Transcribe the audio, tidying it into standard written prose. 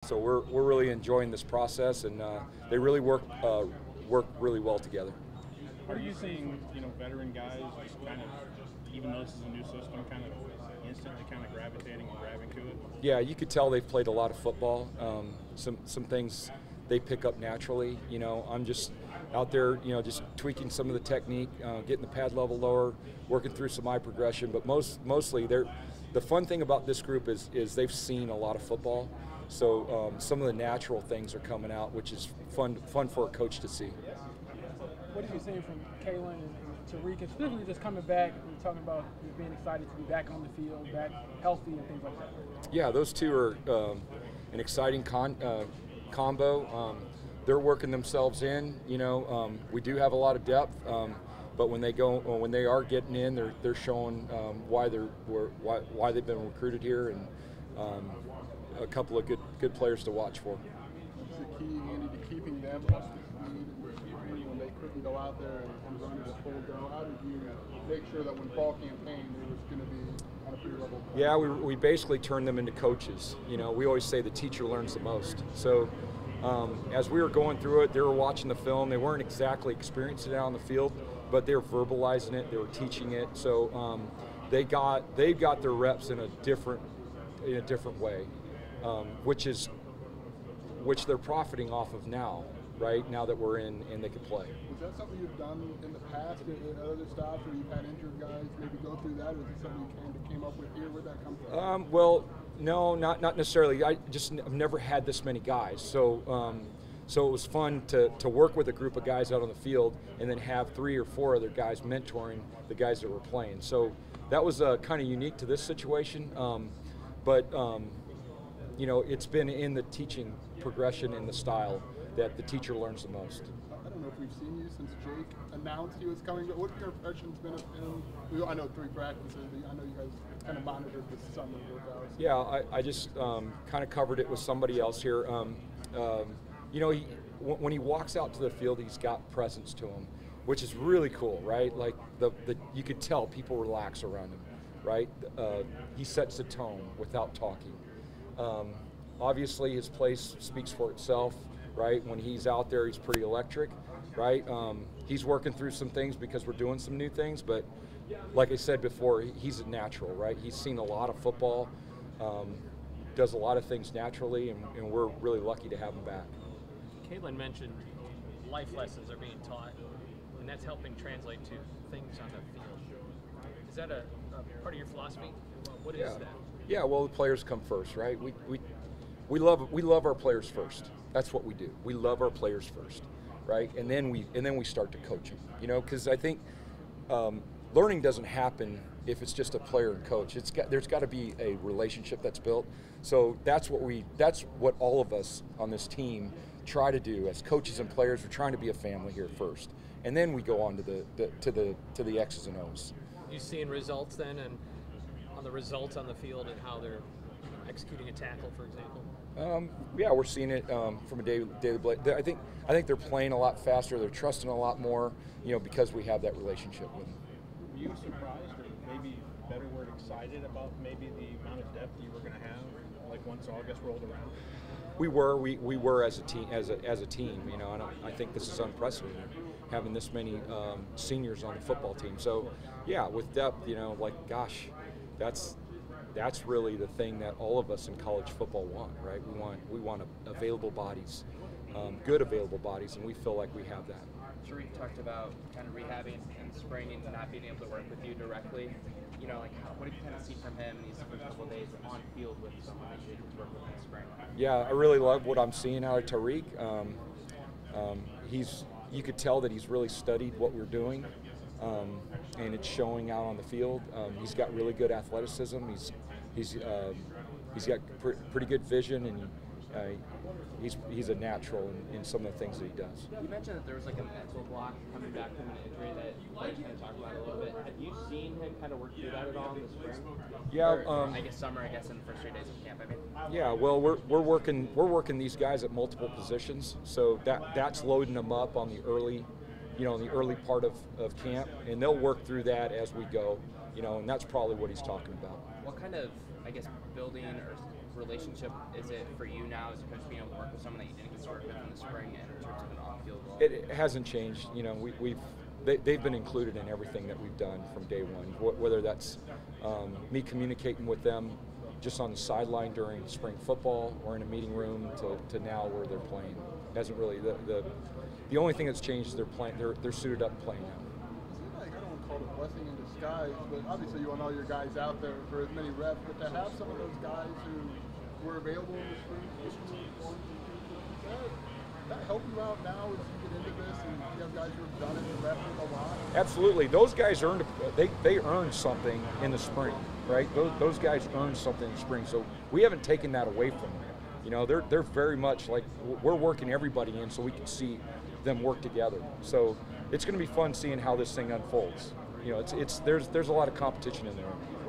So we're really enjoying this process, and they really work really well together. Are you seeing veteran guys just kind of, even though this is a new system, kind of instantly kind of gravitating and grabbing to it? Yeah, you could tell they've played a lot of football. Some things they pick up naturally. I'm just out there, just tweaking some of the technique, getting the pad level lower, working through some eye progression. But mostly, the fun thing about this group is they've seen a lot of football. So some of the natural things are coming out, which is fun for a coach to see. What are you seeing from Kalen and Tariq, especially just coming back and talking about being excited to be back on the field, back healthy and things like that? Yeah, those two are an exciting combo. They're working themselves in. We do have a lot of depth, but when they are getting in, they're showing why they've been recruited here, and a couple of good players to watch for. What's the key, Andy, to keeping them up to speed when they couldn't go out there and run at a full go? How did you make sure that when fall campaign it was going to be on a pretty level? Yeah, we basically turned them into coaches. We always say the teacher learns the most. So as we were going through it, they were watching the film. They weren't exactly experiencing it on the field, but they were verbalizing it. They were teaching it. So they've got their reps in a different way. Which they're profiting off of now, right? Now that we're in and they can play. Was that something you've done in the past at other stops where you've had injured guys maybe go through that, or is it something you came up with here? Where'd that come from? Well, no, not necessarily. I've never had this many guys, so it was fun to work with a group of guys out on the field and then have 3 or 4 other guys mentoring the guys that were playing. So that was kind of unique to this situation, but. It's been in the teaching progression in the style that the teacher learns the most. I don't know if we've seen you since Jake announced he was coming, but what have your impressions been of him? I know 3 practices, I know you guys kind of monitored this summer workouts. Yeah, I just kind of covered it with somebody else here. When he walks out to the field, he's got presence to him, which is really cool, right? Like you could tell people relax around him, right? He sets the tone without talking. Obviously, his play speaks for itself, right? When he's out there, he's pretty electric, right? He's working through some things because we're doing some new things, but like I said before, he's a natural, right? He's seen a lot of football, does a lot of things naturally, and we're really lucky to have him back. Kalen mentioned life lessons are being taught, and that's helping translate to things on the field. Is that a part of your philosophy? What is that? Yeah, well, the players come first, right? We love our players first. That's what we do. We love our players first, right? And then we start to coach them. Because I think learning doesn't happen if it's just a player and coach. There's got to be a relationship that's built. So that's what all of us on this team try to do as coaches and players. We're trying to be a family here first, and then we go on to the X's and O's. You seeing results then, and on the results on the field and how they're executing a tackle, for example? Yeah, we're seeing it from a daily basis. I think they're playing a lot faster. They're trusting a lot more, because we have that relationship with them. Were you surprised, or maybe better word, excited about maybe the amount of depth you were going to have, like once August rolled around? We were as a team, and I think this is unprecedented, having this many seniors on the football team. So, yeah, with depth, gosh, that's really the thing that all of us in college football want, right? We want available bodies, good available bodies, and we feel like we have that. Tariq talked about kind of rehabbing in the spring and not being able to work with you directly. What did you kind of see from him these first couple of days on field with someone that you didn't work with in the spring? Yeah, I really love what I'm seeing out of Tariq. You could tell that he's really studied what we're doing, and it's showing out on the field. He's got really good athleticism. He's got pretty good vision, and he's a natural in some of the things that he does. You mentioned that there was like a mental block coming back from an injury that you kind of talked about a little bit. Have you seen him kind of work through that at all in the spring? Yeah, or, I guess summer. I guess in the first 3 days of camp. Yeah, well, we're working these guys at multiple positions, so that's loading them up on the early, in the early part of camp, and they'll work through that as we go, and that's probably what he's talking about. What kind of, I guess, building or relationship is it for you now as a coach being able to work with someone that you didn't get to work with in the spring in terms of an on-field role? It hasn't changed. You know, they've been included in everything that we've done from day one, whether that's me communicating with them just on the sideline during spring football or in a meeting room to now where they're playing. It hasn't really, the only thing that's changed is they're suited up and playing now. I don't want to call it a blessing in disguise, but obviously you want all your guys out there for as many reps, but to have some of those guys who were available in the spring, that help you out now as you get into this and you have guys who have done it and repped it a lot? Absolutely. Those guys they earned something in the spring, right? Those guys earned something in the spring, so we haven't taken that away from them. You know, they're very much like we're working everybody in so we can see them work together. So it's going to be fun seeing how this thing unfolds. You know, there's a lot of competition in there.